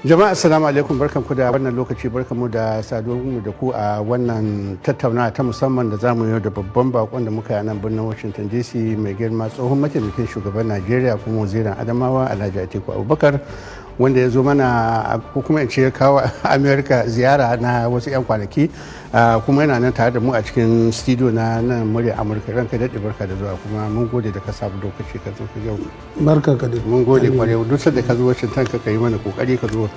Jama'a assalamu alaikum, barkanku da wannan lokaci, barkanmu da saduwarmu da ku a wannan tattaunawa ta musamman da zamu yi da babban bakon da muka yi a nan birnin Washington DC, mai girma tsohon mataimakin shugaban Najeriya kuma wazirin Adamawa Alhaji Atiku Abubakar, wanda ya zo mana ko kuma in ce ya kawo America ziyara na wasu 'yan kwanaki, kuma yana nan tare da mu a cikin studio na nan murya Amurka. Ranka daɗe, barka da zuwa, kuma mun gode da ka samu lokaci ka zo ka yau. Barka ka dai. Mun gode kwarai, duk da ka zo Washington ka yi mana kokari ka zo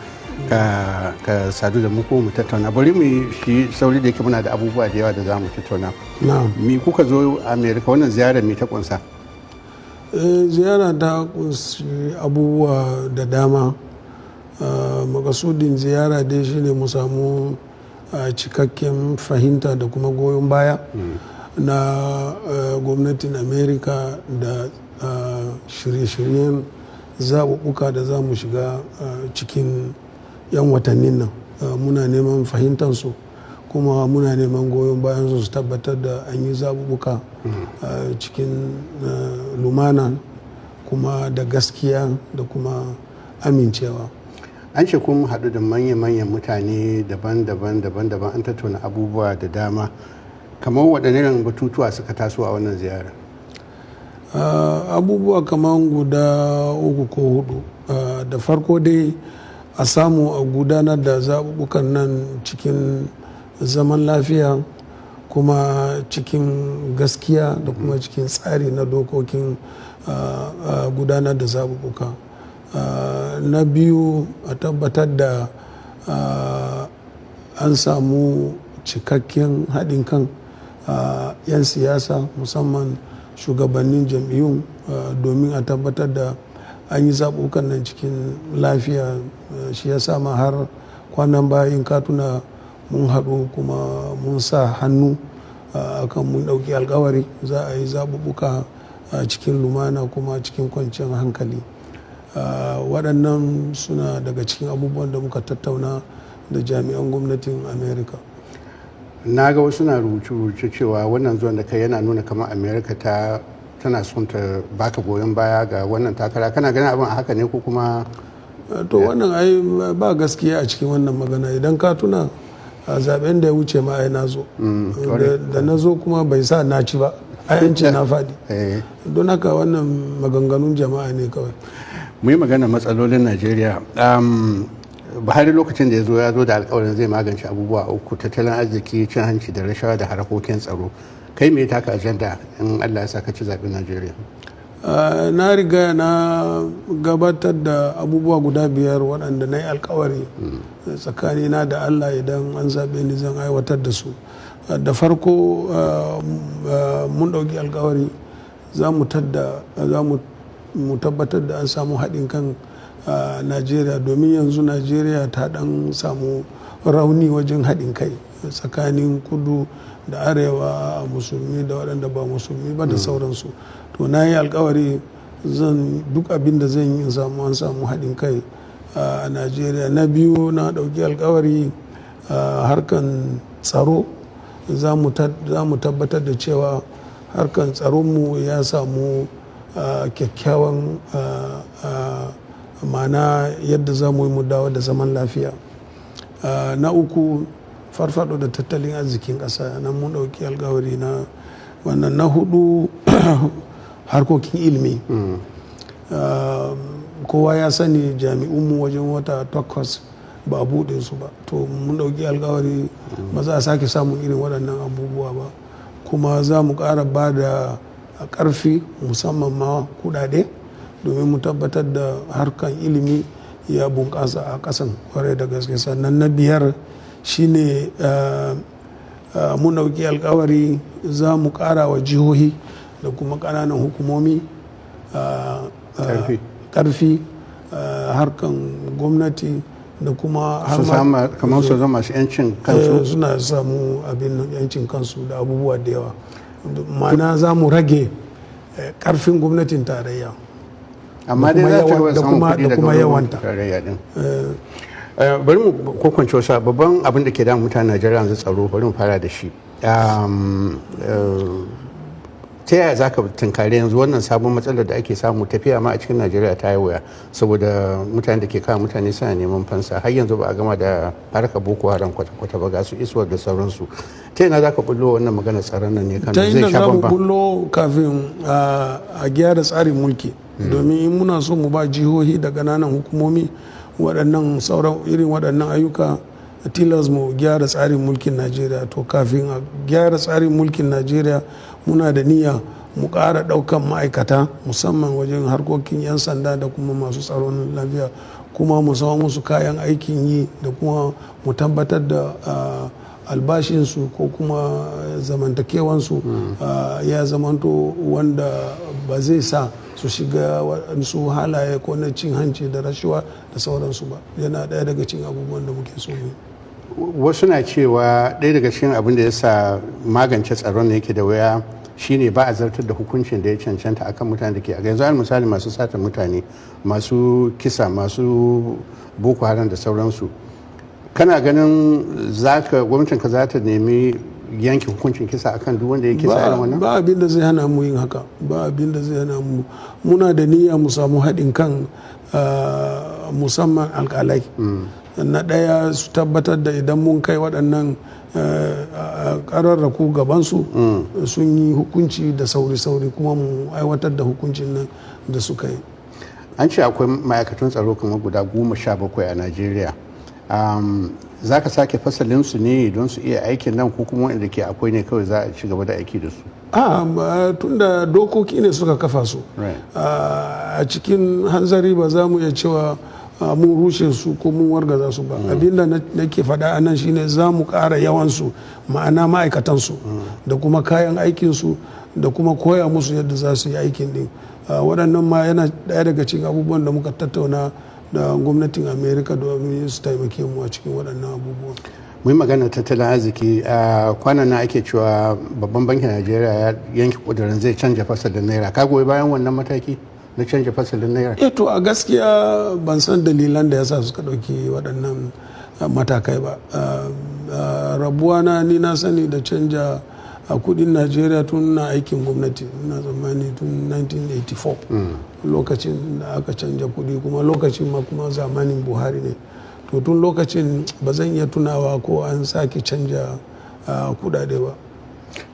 ka sadu da mu ko mu tattauna. Bari mu shi sauri da yake muna da abubuwa da yawa da za mu tattauna. Mi kuka zo America, wannan ziyarar me ta kunsa? Ziyara ta kunshi abubuwa da dama. Makasudin ziyara dai shine mu samu cikakken fahimta da kuma goyon baya na gwamnatin America da shirye-shiryen zaɓuɓɓuka da za mu shiga cikin 'yan watannin nan. Muna neman fahimtansu kuma muna neman goyon bayan su tabbatar da an yi zaɓuɓɓuka cikin lumana kuma da gaskiya da kuma amincewa. An ce kun haɗu da manya-manyan mutane daban-daban an tattauna abubuwa da dama, kamar waɗannan batutuwa suka taso a wannan ziyara? Abubuwa kamar guda 3 ko 4. Da farko dai a samu a gudanar da zaɓuɓɓukan nan cikin zaman lafiya kuma cikin gaskiya da kuma cikin tsari na dokokin gudanar da zaɓuɓɓuka. Na biyu, a tabbatar da an samu cikakken haɗin kan 'yan siyasa, musamman shugabannin jam'iyyun, domin a tabbatar da an yi zaɓuɓɓukan nan cikin lafiya. Shi ya sa ma har kwanan bayan katuna mun haɗu kuma mun sa hannu akan mun ɗauki alkawari za a yi zaɓuɓɓuka cikin lumana kuma cikin kwanciyar hankali. Waɗannan suna daga cikin abubuwan da muka tattauna da jami'an gwamnatin America. Na ga wasu na rubuce cewa wannan zuwan da kai yana nuna kamar America tana son ta baka goyon baya ga wannan takara. Kana ganin abin a haka ne ko kuma? To wannan ai ba gaskiya a cikin wannan magana. Idan ka tuna a zaben da ya wuce ma ai na zo, da na zo kuma bai sa na ci ba, ai an ce na faɗi. Don haka wannan maganganun jama'a ne kawai. Mu yi magana matsalolin Najeriya. Buhari lokacin da ya zo da alkawarin zai magance abubuwa 3: tattalin arziki, cin hanci da rashawa da harkokin tsaro. Kai me taka ajanda in Allah ya sa ka ci zaɓen Najeriya? Na riga na gabatar da abubuwa guda 5 waɗanda na yi alkawari tsakanina da Allah idan an zaɓe ni zan aiwatar da su. Da farko mun ɗauki alkawari za mu tabbatar da an samu haɗin kan Najeriya, domin yanzu Najeriya ta ɗan samu rauni wajen haɗin kai tsakanin kudu da arewa, musulmi da waɗanda ba musulmi ba da sauransu. To na yi alkawari duk abin da zan yi an samu haɗin kai a Najeriya. Na biyu, na ɗauki alkawari harkan tsaro za mu tabbatar da cewa harkan tsaronmu ya samu kyakkyawan ma'ana yadda za mu yi mu dawo da zaman lafiya. Na uku, farfado da tattalin arzikin ƙasa, nan mun ɗauki alkawari na wannan. Na 4, harkokin ilimi. Kowa ya sani jami'unmu wajen wata 8 ba a buɗe su ba. To mun ɗauki alkawari ba za a sake samun irin waɗannan abubuwa ba, kuma za mu ƙara ba da ƙarfi musamman ma kuɗaɗe domin mu tabbatar da harkan ilimi ya bunƙasa a ƙasan kwarai da gaske. Sannan na 5 shine mun ɗauki alkawari za mu ƙara wa jihohi da kuma ƙananan hukumomi ƙarfi harkan gwamnati da kuma kamar su zama masu 'yancin kansu, suna samu abin 'yancin kansu da abubuwa da yawa. Ma'ana za mu rage ƙarfin gwamnatin tarayya, amma dai za ta samun kuɗi da kuma yawanta. Bari mu kokwance wasu babban abin da ke damun mutanen Najeriya yanzu tsaro. Bari mu fara da shi. Ta ta yaya za ka tunkari yanzu wannan sabon matsalar da ake samu tafiya ma a cikin najeriya ta yi wuya saboda mutane da ke kawo mutane suna neman fansa har yanzu ba a gama da harkar boko haram kwata-kwata ba ga su isuwar da sauransu ta yana za ka bullo wannan magana tsaron nan ne kan zai sha bamban? ta inda za mu bullo kafin a gyara tsarin mulki domin in muna so mu ba jihohi da ƙananan hukumomi waɗannan sauran irin waɗannan ayyuka tilas mu gyara tsarin mulkin najeriya. To kafin a gyara tsarin mulkin najeriya muna da niyya mu ƙara ɗaukan ma'aikata musamman wajen harkokin 'yan sanda da kuma masu tsaron lafiya, kuma mu samu musu kayan aikin yi da kuma mu tabbatar da albashinsu ko kuma zamantakewansu ya zamanto wanda ba zai sa su shiga waɗansu halaye ko na cin hanci da rashawa da sauransu ba. Yana ɗaya daga cikin abubuwan da muke so mu yi. Wasu na cewa ɗaya daga cikin abin da ya sa magance tsaron da yake da waya shine ba a zartar da hukuncin da ya cancanta akan mutane da ke a yanzu al misali masu satan mutane, masu kisa, masu boko haram da sauransu. Kana ganin gwamnatin ka za ta nemi yanke hukuncin kisa akan duk wanda yake sa irin wannan? Ba abin da zai hana mu yin haka, ba abin da zai hana mu. Muna da niyya mu samu haɗin kan musamman alƙalai. Na ɗaya su tabbatar da idan mun kai waɗannan ƙararraku gabansu sun yi hukunci da sauri-sauri kuma mu aiwatar da hukuncin nan da suka yi. An ce akwai ma'aikatan tsaro kamar guda 17 a najeriya. Za ka sake fasalinsu ne don su iya aikin nan ko kuma wanda ke akwai ne kawai za a ci gaba da aiki da su? Tun da dokoki ne suka kafa su a cikin hanzari ba za mu iya cewa mun rushe su ko mun wargaza su ba. Abinda nake faɗa a nan shine za mu ƙara yawansu, ma'ana ma'aikatansu da kuma kayan aikinsu da kuma koya musu yadda za su yi aikin din. Waɗannan ma yana ɗaya daga cikin abubuwan da muka tattauna da gwamnatin amerika domin su taimake mu a cikin waɗannan abubuwan. Mun magana tattalin arziki a kwanan nan ake cewa babban bankin najeriya ya yanke kudurin zai canja fasalin naira. Ka goyi bayan wannan mataki na canja fasalin naira? To a gaskiya ban san dalilan da yasa suka ɗauki waɗannan matakai ba. Rabuwa ni na sani da canja a kudin najeriya tun na aikin gwamnati, na zamani tun 1984 lokacin da aka canja kudi, kuma lokacin ma kuma zamanin buhari ne. To tun lokacin ba zan iya tunawa ko an sake canja kudade ba.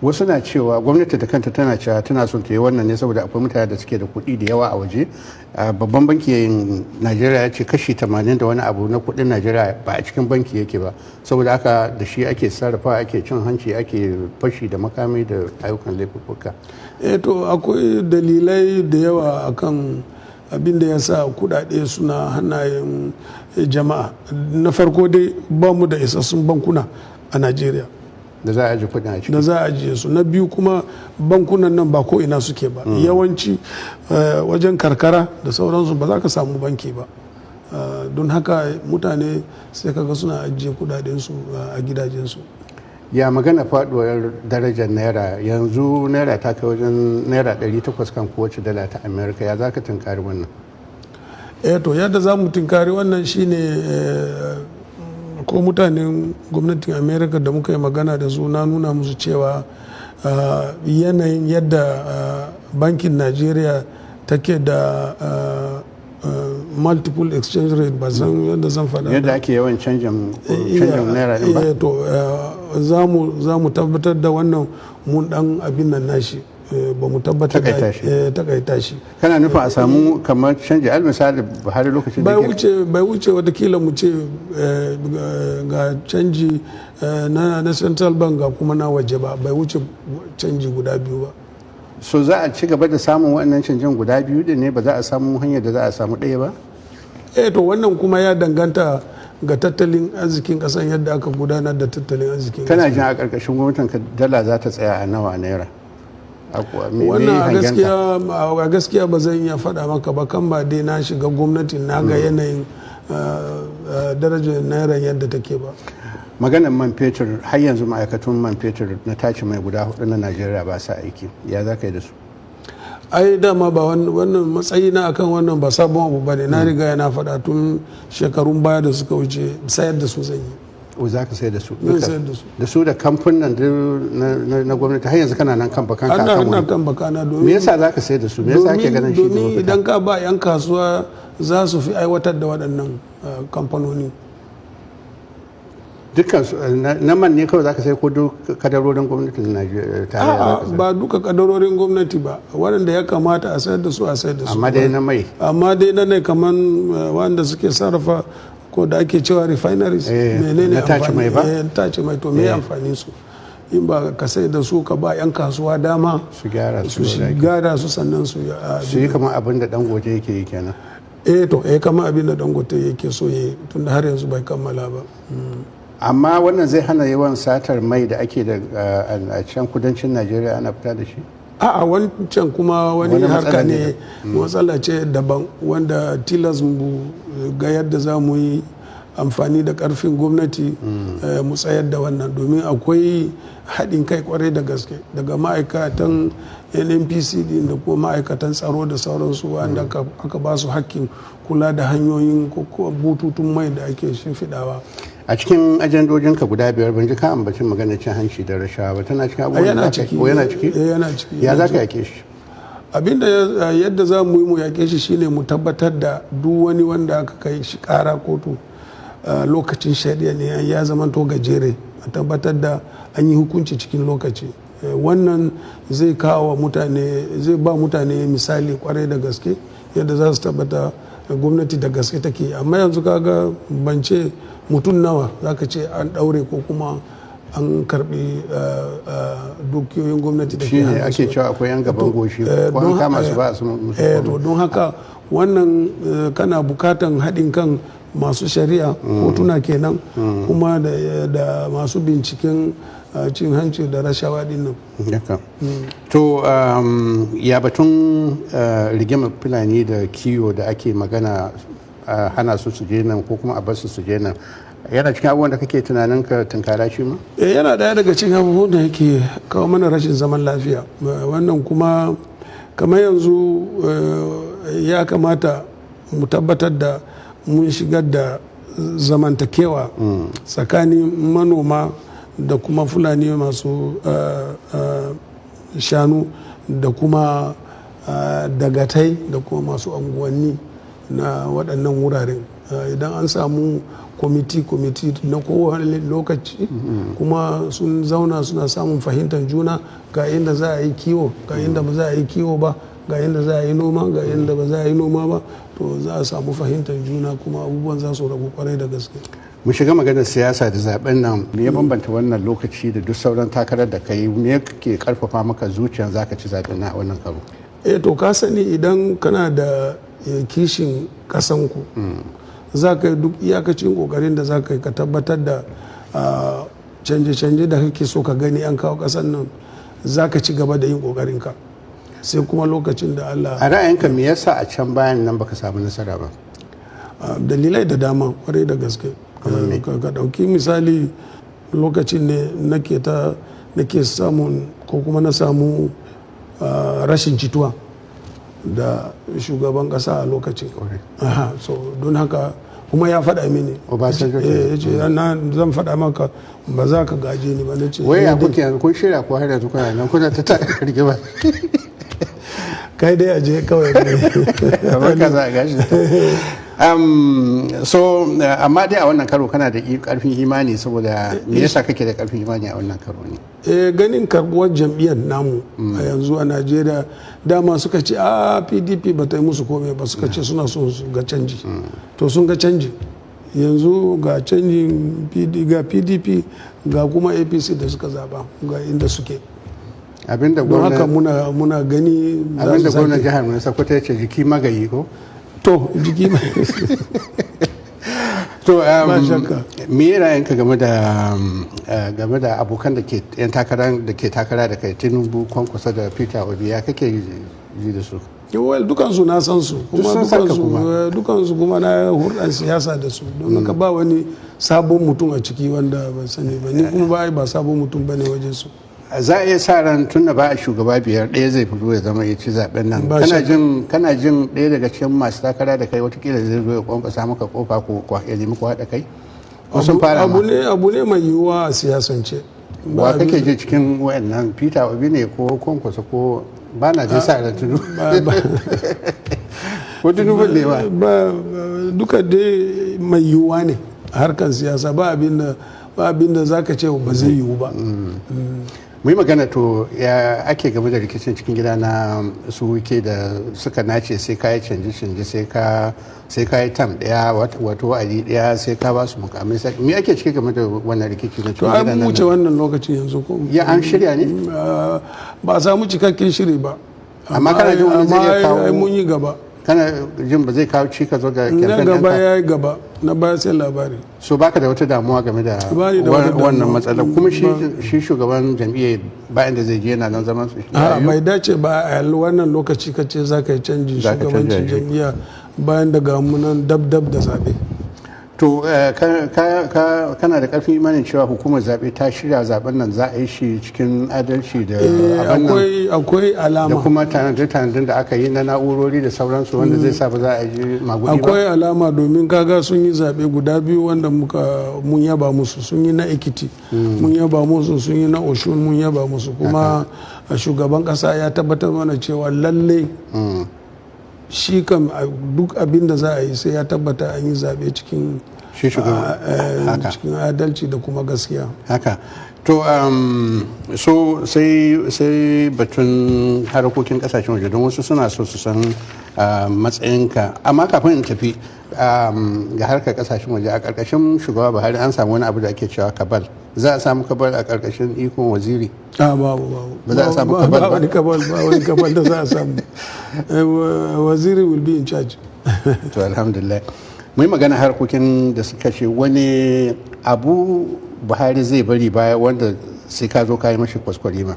Wasu na cewa gwamnati da kanta tana cewa tana son ta yi wannan ne saboda akwai mutane da suke da kuɗi da yawa a waje. Babban bankin najeriya ya ce kashi 80 da wani abu na kuɗin najeriya ba a cikin banki yake ba, saboda haka da shi ake sarrafa, ake cin hanci, ake fashi da makami da ayyukan laifuka. To akwai dalilai da yawa akan abin da ya sa kudade suna hannayen jama'a. Na farko dai ba mu da isassun bankuna a najeriya da za a ajiye kudin a ciki, da za a ajiye su. Na biyu kuma bankunan nan ba ko ina suke ba. Yawanci wajen karkara da sauransu ba za ka samu banki ba. Don haka mutane sai kaga suna ajiye kudadensu a gidajensu. Ya magana faduwar darajar naira, yanzu naira ta kai wajen naira 800 kan kowace dala ta amerika. Ya za ka tunkari wannan? To yadda za mu tunkari wannan shine ko mutanen gwamnatin amerika da muka yi magana da su na nuna musu cewa yanayin yadda bankin najeriya take da multiple exchange rate, ba san yadda zan faɗa yadda ake yawan canjin naira din ba. To za mu tabbatar da wannan mun dan abin nan nashi, ba mu tabbatar da takaita shi. Kana nufin a samu kamar canji al misali Buhari lokacin da bai wuce watakila mu ce ga canji na central bank ga kuma na waje ba, bai wuce canji guda biyu ba. So za a ci gaba da samun waɗannan canjin guda biyu din ne, ba za a samu hanyar da za a samu ɗaya ba? To wannan kuma ya danganta ga tattalin arzikin ƙasan, yadda aka gudanar da tattalin arzikin ƙasan. Kana jin a ƙarƙashin gwamnatin ka dala za ta tsaya a nawa naira? Wannan a gaskiya ba zan iya faɗa maka ba, kan ba dai na shiga gwamnati na ga yanayin darajar naira yadda take ba. Maganar man fetur, har yanzu ma'aikatun man fetur na tace mai guda 4 na najeriya ba sa aiki. Ya za ka yi da su? Ai dama ba wannan matsayi na akan wannan ba sabon abu ba ne. Na riga yana faɗa tun shekarun baya da suka wuce sayar da su zan yi. za ka sai da su zan sayar da su da su da kamfanin na gwamnati har yanzu kana nan kan bakan ka ana kan bakana domin me yasa za ka sai da su me yasa ake ganin shi da domin idan ka ba 'yan kasuwa za su fi aiwatar da waɗannan kamfanoni dukkan na man ne kawai za ka sai ko duk kadarorin gwamnatin Najeriya ba duka kadarorin gwamnati ba waɗanda ya kamata a sayar da su a sayar da su amma dai na mai amma dai na ne kamar wanda suke sarrafa ko da ake cewa refineries menene na tace mai ba tace mai to me amfani su in ba ka sai da su ka ba 'yan kasuwa dama su gyara su sannan su yi kamar abin da Dangote yake yi kenan to kamar abin da Dangote yake so yi tunda har yanzu bai kammala ba amma wannan zai hana yawan satar mai da ake da a can kudancin Najeriya ana fita da shi a wancan kuma wani harka ne matsala ce daban wanda tilas mu ga yadda za mu yi amfani da karfin gwamnati mu tsayar da wannan domin akwai haɗin kai kwarai da gaske daga ma'aikatan nnpc da kuma ma'aikatan tsaro da sauransu wanda aka ba su hakkin kula da hanyoyin ko bututun mai da ake shimfiɗawa a cikin ajandojinka guda 5 ban ji ka ambacin magana cin hanci da rashawa ba tana cikin abubuwan yana ciki yana ciki ya za ka yake shi abinda yadda za mu yi mu yake shi shine mu tabbatar da duk wani wanda aka kai shi kara kotu lokacin shari'a ne ya zama to gajere a tabbatar da an yi hukunci cikin lokaci wannan zai kawo mutane zai ba mutane misali kwarai da gaske yadda za su tabbata gwamnati da gaske take amma yanzu kaga bance mutum nawa zaka ce an daure ko kuma an karbi dukiyoyin gwamnati da ke hannu ake cewa akwai yan gaban goshi ko an kama su ba su to don haka wannan kana bukatan haɗin kan masu shari'a kotuna kenan kuma da masu binciken cin hanci da rashawa din nan. To ya batun rigimar fulani da kiwo da ake magana hana su je nan ko kuma a bar su je nan yana cikin abubuwan da kake tunanin ka tunkara shi ma? Yana daya daga cikin abubuwan da yake kawo mana rashin zaman lafiya wannan kuma kamar yanzu ya kamata mu tabbatar da mun shigar da zamantakewa tsakanin manoma da kuma fulani masu shanu da kuma dagatai da kuma masu anguwanni na waɗannan wuraren idan an samu kwamiti na kowane lokaci kuma sun zauna suna samun fahimtar juna ga inda za a yi kiwo ga inda ba za a yi kiwo ba ga inda za a yi noma ga inda ba za a yi noma ba to za a samu fahimtar juna kuma abubuwan za su ragu kwarai da gaske. mu shiga maganar siyasa da zaben nan me ya bambanta wannan lokaci da duk sauran takarar da kai me ke karfafa maka zuciyar zaka ci zaben na wannan karo? To ka sani idan kana da kishin kasanku za ka yi duk iyakacin kokarin da za ka yi ka tabbatar da canje-canje da kake so ka gani an kawo kasan nan za ka ci gaba da yin kokarinka sai kuma lokacin da Allah a ra'ayinka me yasa a can bayan nan baka samu nasara ba? Dalilai da dama kwarai da gaske ka dauki misali lokacin ne nake samun ko kuma na samu rashin jituwa da shugaban kasa a lokacin so don haka kuma ya faɗa mini ya ce zan faɗa maka ba za ka gaje ni ba na ce wai ya kuke yanzu kun shirya ko har yanzu kuna nan kuna ta rigima kai dai aje kawai kamar ka za a gashi so amma dai a wannan karo kana da karfin imani saboda me yasa kake da karfin imani a wannan karo ne? Ganin karbuwar jam'iyyar namu a yanzu a Najeriya dama suka ce a PDP ba ta yi musu komai ba suka ce suna so su ga canji to sun ga canji yanzu ga canjin ga PDP ga kuma APC da suka zaba ga inda suke don haka muna gani abinda gwamnan jihar mai Sokoto ya ce jiki magayi ko? To jiki to me ra'ayinka game da abokan da ke yan takara da ke takara da kai Tinubu Kwankwasa da Peter Obi ya kake ji da su? Well dukansu na san su kuma dukansu kuma na hurɗar siyasa da su don ka ba wani sabon mutum a ciki wanda ba sani ba ni kuma ba sabon mutum bane wajen su. Za a iya sa ran tun da ba a shugaba biyar ɗaya zai fito ya zama ya ci zaben nan kana jin ɗaya daga cikin masu takara da kai watakila zai zo ya kwankwasa maka kofa ko ya nemi ku haɗa kai? sun fara abu ne mai yiwuwa a siyasance. Wa kake je cikin wayannan Peter Obi ne ko Kwankwaso ko ba na je sa da Tinubu ko Tinubu ne ba duka dai mai yiwuwa ne a harkar siyasa, ba abin da za ka ce ba zai yiwu ba. mu yi magana to ya ake game da rikicin cikin gida na su wike da suka nace sai ka yi canje-canje sai ka yi tam daya wato wa'adi daya sai ka ba su mukamai me ake ciki game da wannan rikici na cikin gida na wuce wannan lokacin yanzu ko ya an shirya ne ba a samu cikakken shiri ba, amma kana jin wani zai iya kawo mun yi gaba, kana jin ba zai kawo cika zo ga kyamfen na gaba ya yi gaba na baya sai labari. So baka da wata damuwa game da wannan matsalar kuma shi shugaban jam'iyyar bayan da zai je yana nan zaman su bai dace ba a wannan lokaci kace za ka yi canjin shugabancin jam'iyya bayan da gamunan dab da zaɓe. To kana da ƙarfin imanin cewa hukumar zaɓe ta shirya zaɓen nan za a yi shi cikin adalci da akwai alama da kuma tanadin da aka yi na na'urori da sauransu wanda zai sa ba za a ji magudi ba. Akwai alama domin kaga sun yi zaɓe guda biyu wanda mun yaba musu, sun yi na Ekiti mun yaba musu, sun yi na Oshun mun yaba musu, kuma shugaban ƙasa ya tabbatar mana cewa lalle shi kam duk abin da za a yi sai ya tabbata an yi zaɓe cikin adalci da kuma gaskiya. Haka. To so sai batun harkokin kasashen waje don wasu suna so su san matsayinka, amma kafin in tafi ga harkar kasashen waje a ƙarƙashin shugaba Buhari an samu wani abu da ake cewa kabal. Za a samu kabal a ƙarƙashin ikon waziri? Babu. Ba za a samu kabal ba? Ba wani kabal da za a samu. Waziri will be in charge. To alhamdulillah. Mai magana harkokin da suka ce wani abu Buhari zai bari baya wanda sai ka zo ka yi mashi kwaskwari ma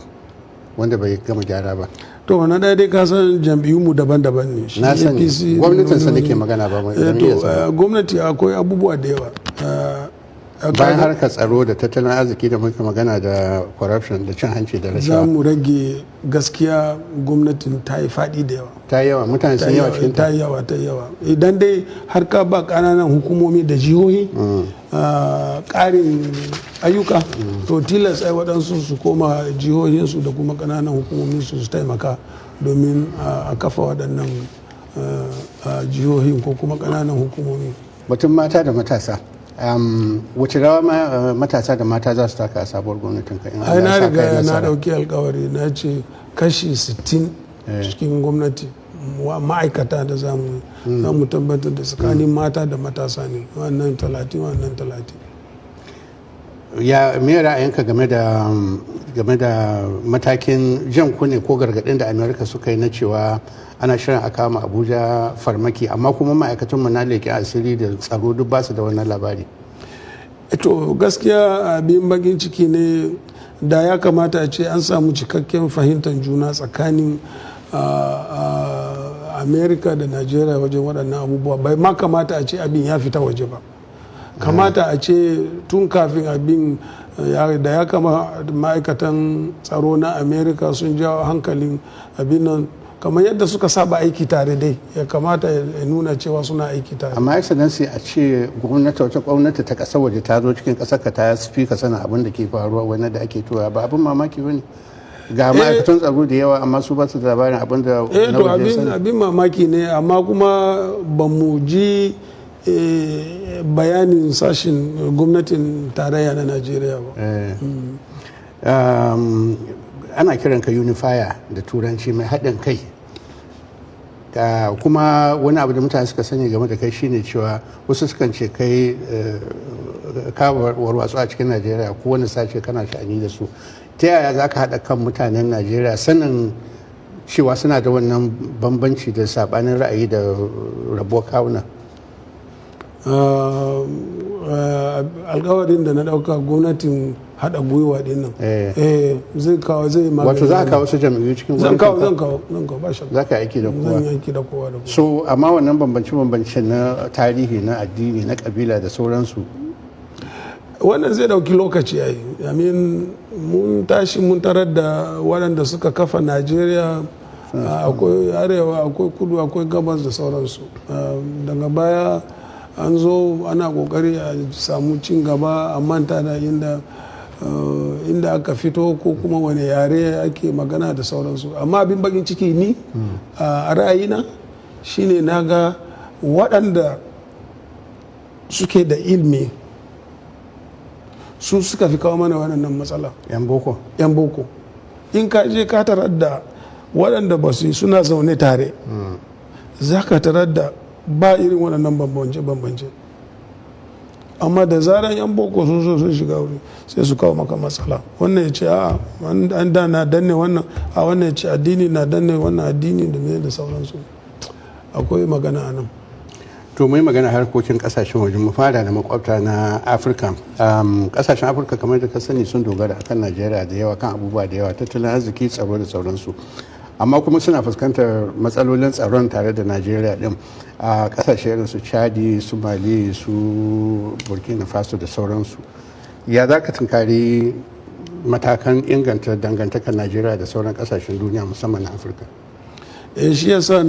wanda bai gama gyara ba. To na dai ka san jam'iyyunmu daban-daban ne. Na sani gwamnatin sa nake magana ba mai gwamnati akwai abubuwa da yawa. Bayan harkar tsaro da tattalin arziki da muka magana da corruption da cin hanci da rashawa. Za mu rage gaskiya gwamnatin ta yi faɗi da yawa. Ta yi yawa, mutane sun yawa cikin ta yi yawa. Idan dai har ka ba ƙananan hukumomi da jihohi ƙarin ayyuka to tilas ai waɗansu su koma jihohinsu da kuma ƙananan hukumomi su taimaka domin a kafa waɗannan jihohin ko kuma ƙananan hukumomi. Batun mata da matasa. Wace rawa matasa da mata za su taka a sabuwar gwamnatin ka? Ai na riga na ɗauki alkawari na ce kashi 60 cikin gwamnati ma'aikata da za mu tabbatar da tsakanin mata da matasa ne, wannan 30. Ya me ra'ayinka game da matakin jan kunne ko gargaɗin da Amerika suka yi na cewa ana shirin a kama Abuja farmaki, amma kuma ma'aikatanmu na leƙen asiri da tsaro duk ba su da wannan labari? To gaskiya abin bakin ciki ne, da ya kamata a ce an samu cikakken fahimtar juna tsakanin Amerika da Najeriya wajen waɗannan abubuwa. Bai ma kamata a ce abin ya fita waje ba, kamata a ce tun kafin abin da ya kama ma'aikatan tsaro na Amerika sun jawo hankalin abin nan, kamar yadda suka saba aiki tare dai ya kamata ya nuna cewa suna aiki tare. Amma excellency a ce wata gwamnati ta ƙasar waje ta zo cikin ƙasar ka ta fi ka sana abin da ke faruwa wani da ake tura ba abin mamaki ba ne? Ga ma'aikatan tsaro da yawa amma su ba su da labarin abin da na waje sani. Abin mamaki ne, amma kuma ba mu ji bayanin sashin gwamnatin tarayya na Najeriya ba. Ana kiranka unifier da turanci, mai haɗin kai, kuma wani abu da mutane suka sani game da kai shine cewa wasu sukan ce kai warwatsu a cikin Najeriya ko wani sace kana sha'ani da su. Ta yaya za ka haɗa kan mutanen Najeriya sanin cewa suna da wannan bambanci da saɓanin ra'ayi da rabuwar kawuna? Alkawarin da na ɗauka gwamnatin haɗa gwiwa din nan zai magana. Wato za ka kawo su jam'iyyu cikin gwamnati? Zan kawo ba shakka. Za ka aiki da kowa? Zan aiki da kowa. So amma wannan bambance na tarihi, na addini, na kabila da sauransu, wannan zai dauki lokaci yayi. Mun tashi mun tarar da waɗanda suka kafa Najeriya, akwai arewa, akwai kudu, akwai gabas da sauransu. Daga baya an zo ana kokari a samu cin gaba a manta da inda aka fito ko kuma wani yare ake magana da sauransu. Amma abin bakin ciki ni a ra'ayina shine na ga waɗanda suke da ilmi su suka fi kawo mana waɗannan matsala. 'yan boko in ka je ka tarar da waɗanda ba su suna zaune tare za ka tarar da ba irin waɗannan bambance amma da zaran 'yan boko sun so sun shiga wuri sai su kawo maka matsala. Wannan ya ce a an da na danne wannan, a wannan ya ce addini na danne wannan addini da sauransu. Akwai magana a nan. To mai magana harkokin kasashen waje, mu fara da makwabta na Afirka. Kasashen Afirka kamar da ka sani sun dogara akan Najeriya da yawa kan abubuwa da yawa, tattalin arziki, tsaro da sauransu. Amma kuma suna fuskantar matsalolin tsaron tare da Najeriya din a kasashe irin su Chadi, su Mali, su Burkina Faso da sauransu. Ya za ka tunkari matakan inganta dangantakar Najeriya da sauran kasashen duniya musamman na Afirka? Shi yasa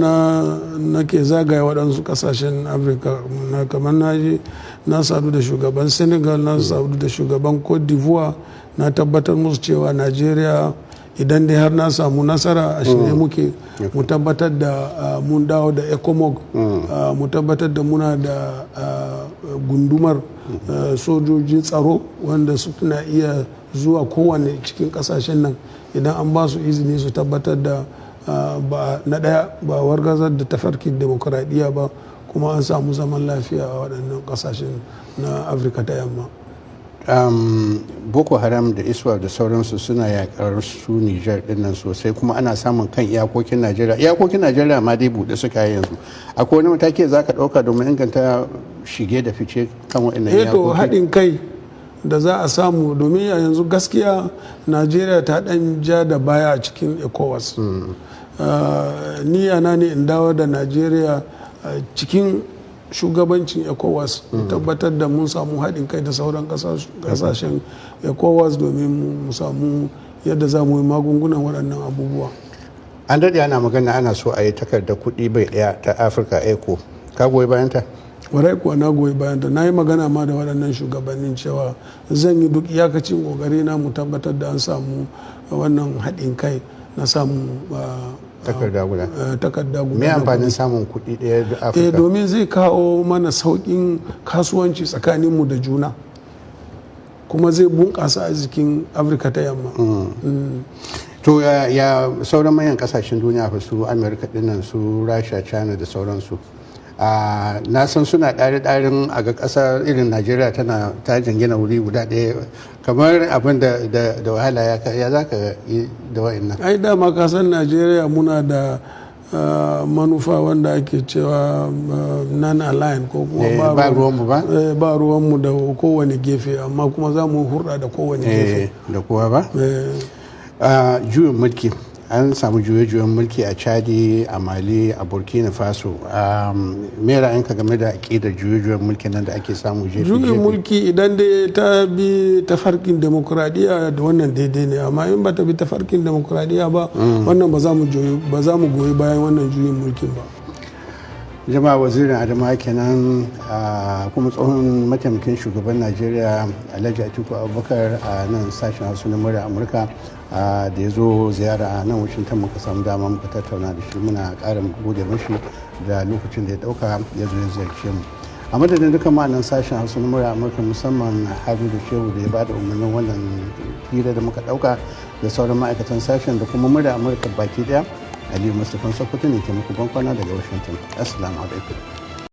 nake zagaya waɗansu kasashen Afirka, kamar na sadu da shugaban Senegal, na sadu da shugaban Cote d'Ivoire, na tabbatar musu cewa Najeriya idan dai har na samu nasara a shirye muke mu tabbatar da mun dawo da ECOMOG, mu tabbatar da muna da gundumar sojojin tsaro wanda suna iya zuwa kowane cikin kasashen nan idan an ba su izini su tabbatar da na ɗaya ba wargazar da tafarkin demokuraɗiyya ba, kuma an samu zaman lafiya a waɗannan ƙasashen na Afirka ta yamma. Boko Haram da ISWAP da sauransu suna yakar su Nijar dinnan sosai, kuma ana samun kan iyakokin Najeriya ma dai buɗe suka yi yanzu. Akwai wani mataki za ka ɗauka domin inganta shige da fice kan waɗannan iyakoki? To haɗin kai da za a samu, domin a yanzu gaskiya Najeriya ta ɗan ja da baya a cikin ECOWAS. Niyana ne in dawo da Najeriya cikin shugabancin ECOWAS, tabbatar da mun samu haɗin kai da sauran ƙasashen ECOWAS domin mu samu yadda za mu yi magungunan waɗannan abubuwa. An daɗe ana magana ana so a yi takardar kuɗi bai ɗaya ta Afirka ECO. Ka goyi bayanta? Warai kuwa na goyi bayanta. Na yi magana ma da waɗannan shugabannin cewa zan yi duk iyakacin ƙoƙari na mu tabbatar da an samu wannan haɗin kai na samu takarda guda. Me amfanin samun kuɗi ɗaya da Afirka? Domin zai kawo mana sauƙin kasuwanci tsakaninmu da juna, kuma zai bunƙasa arzikin Afirka ta yamma. To ya sauran manyan kasashen duniya fa, su Amerika dinnan, su Rasha, China da sauransu, na san suna ɗari-ɗarin a ga ƙasa irin Najeriya ta jingina wuri guda ɗaya, kamar abin da wahala ya za ka yi da wa'annan? Ai dama ka san Najeriya muna da manufa wanda ake cewa non-aligned, ko kuma ba ruwanmu da kowane gefe, amma kuma za mu hurɗa da kowane gefe. Da kowa ba? Juyin mulki, an samu juye-juyen mulki a Chadi, a Mali, a Burkina Faso. Me ra'ayinka game da aƙidar juye-juyen mulki nan da ake samu jefi? Juyin mulki idan dai ta bi tafarkin demokuraɗiyya da wannan daidai ne, amma in ba ta bi tafarkin demokuraɗiyya ba, wannan ba za mu goyi bayan wannan juyin mulkin ba. Jama'a, wazirin Adamawa kenan, kuma tsohon mataimakin shugaban Najeriya Alhaji Atiku Abubakar a nan sashen Hausa na murya Amurka, da ya zo ziyara a nan Washington, muka samu dama muka tattauna da shi. Muna ƙara gode mashi da lokacin da ya ɗauka ya zo ya ziyarce mu. A madadin duka ma'anan sashen Hausa na murya Amurka, musamman Habibu Shehu da ya bada umarnin wannan hira da muka ɗauka, da sauran ma'aikatan sashen da kuma murya Amurka baki ɗaya, Aliyu Mustapha Sokoto ne ke muku bankwana daga Washington. Assalamu alaikum.